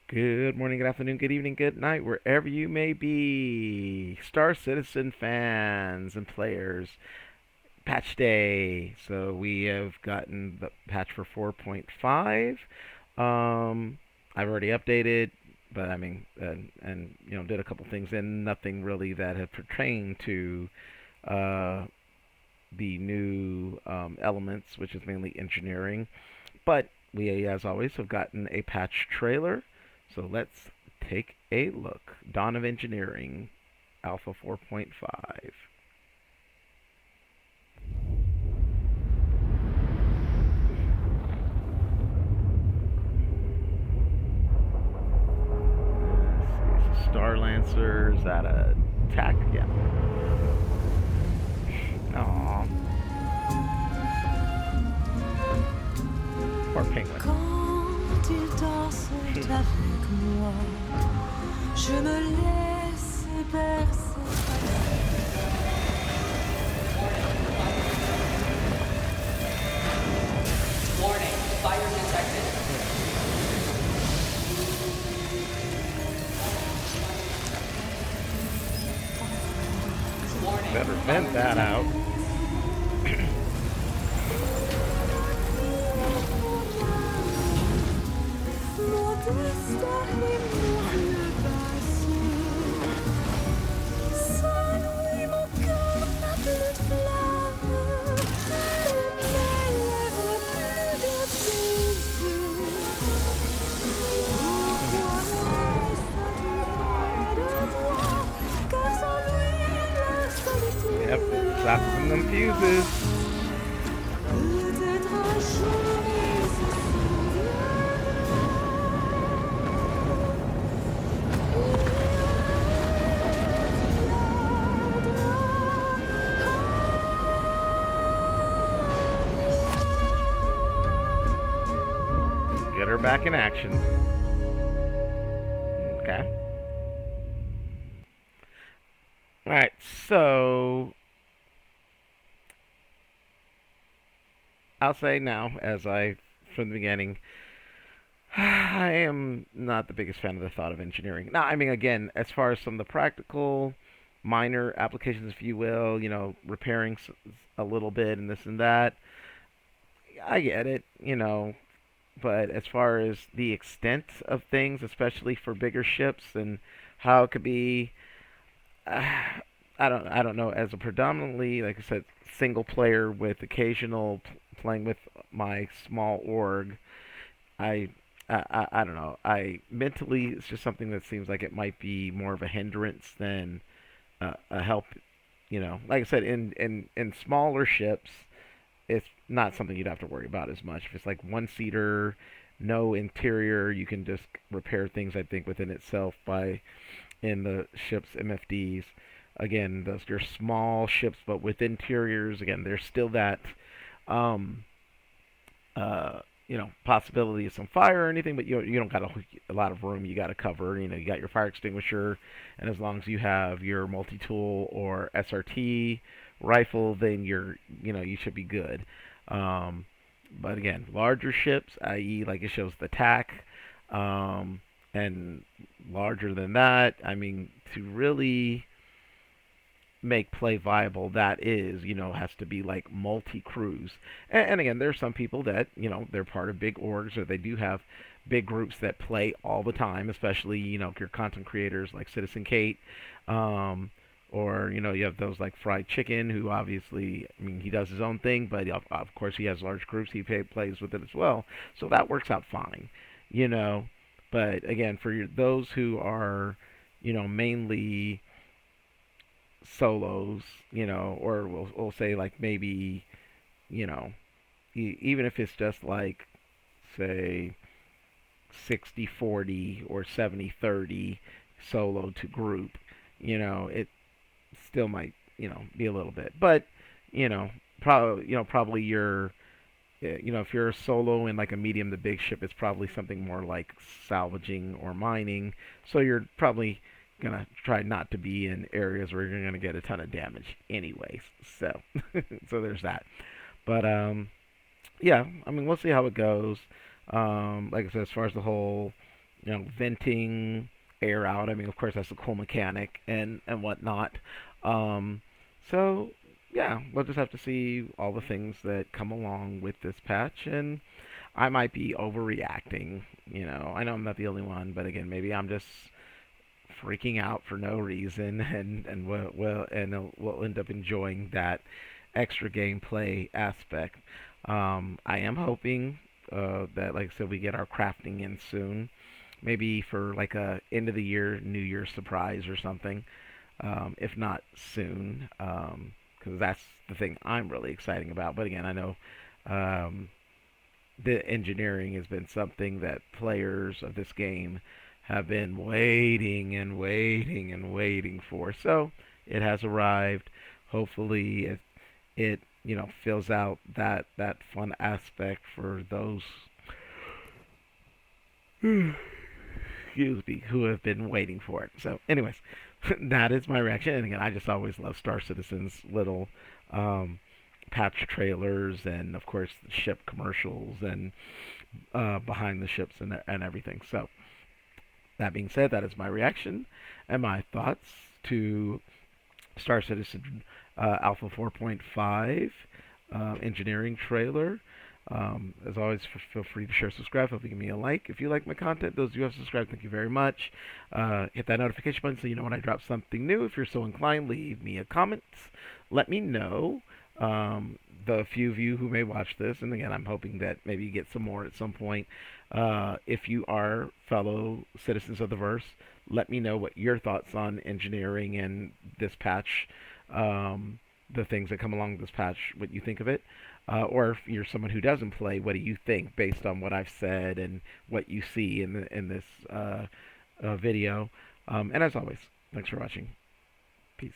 Good morning, good afternoon, good evening, good night, wherever you may be. Star Citizen fans and players, patch day. So we have gotten the patch for 4.5. I've already updated, but I mean, did a couple things and nothing really that have pertained to uh, the new elements, which is mainly engineering. But we, as always, have gotten a patch trailer. So let's take a look. Dawn of Engineering, Alpha 4.5. Let's see, Star Lancers at attack. Yeah. Aww. Poor penguin. Quand il danse avec moi, je me laisse bercer. Warning, fire detected. Warning, Better vent that out. Modesta et sans lui mon cœur n'a plus de flamme, mes lèvres plus de baiser. Pourquoi me de toi, car sans lui la solitude Yep, stopping them fuses. peut être un jour il se Get her back in action. Okay. Alright, so I'll say now, as I from the beginning, I am not the biggest fan of the thought of engineering. Now, I mean, again, as far as some of the practical, minor applications, if you will, repairing a little bit and this and that, I get it, But as far as the extent of things, especially for bigger ships and how it could be, uh, I don't know. As a predominantly, like I said, single player with occasional playing with my small org, I, I don't know. I mentally, it's just something that seems like it might be more of a hindrance than a help. Like I said, in smaller ships, it's not something you'd have to worry about as much. If it's like one seater, no interior, you can just repair things. I think within itself by in the ship's MFDs. Again, those your small ships, but with interiors. Again, there's still that um, possibility of some fire or anything, but you don't got a lot of room you got to cover. You got your fire extinguisher, and as long as you have your multi-tool or SRT rifle, then you should be good. Um, but again, larger ships, i.e., like it shows the TAC, and larger than that, I mean, to really make play viable, that is, has to be like multi crews. And again, there's some people that, they're part of big orgs or they do have big groups that play all the time, especially, your content creators like Citizen Kate. Or, you have those like Fried Chicken, who obviously, I mean, he does his own thing, but of course he has large groups he plays with it as well. So that works out fine, you know. But again, for those who are, mainly solos, or we'll say like maybe, you know, even if it's just like say 60-40 or 70-30 solo to group, it still might, be a little bit. But, you know, probably your if you're a solo in like a medium to big ship, it's probably something more like salvaging or mining. So you're probably gonna try not to be in areas where you're gonna get a ton of damage, anyways. So, so there's that. But yeah, I mean, we'll see how it goes. Like I said, as far as the whole, venting air out. I mean, of course, that's a cool mechanic and whatnot. Um, so yeah, we'll just have to see all the things that come along with this patch, and I might be overreacting. I know I'm not the only one, but again, maybe I'm just freaking out for no reason, and we'll end up enjoying that extra gameplay aspect. I am hoping that, like I said, we get our crafting in soon, maybe for like a end of the year, New Year surprise or something. If not soon, because that's the thing I'm really excited about. But again, I know um, the engineering has been something that players of this game have been waiting and waiting and waiting for. So it has arrived. Hopefully, it fills out that fun aspect for those excuse me who have been waiting for it. So, anyways, that is my reaction. And again, I just always love Star Citizen's little um, patch trailers, and of course the ship commercials and behind the ships and everything. So that being said, that is my reaction and my thoughts to Star Citizen Alpha 4.5 engineering trailer. As always, feel free to share, subscribe, help give me a like. If you like my content, those of you who have subscribed, thank you very much. Hit that notification button so you know when I drop something new. If you're so inclined, leave me a comment. Let me know. The few of you who may watch this, and again, I'm hoping that maybe you get some more at some point. If you are fellow citizens of the verse, let me know what your thoughts on engineering and this patch, the things that come along with this patch, what you think of it. Or if you're someone who doesn't play, what do you think based on what I've said and what you see in this video? And as always, thanks for watching. Peace.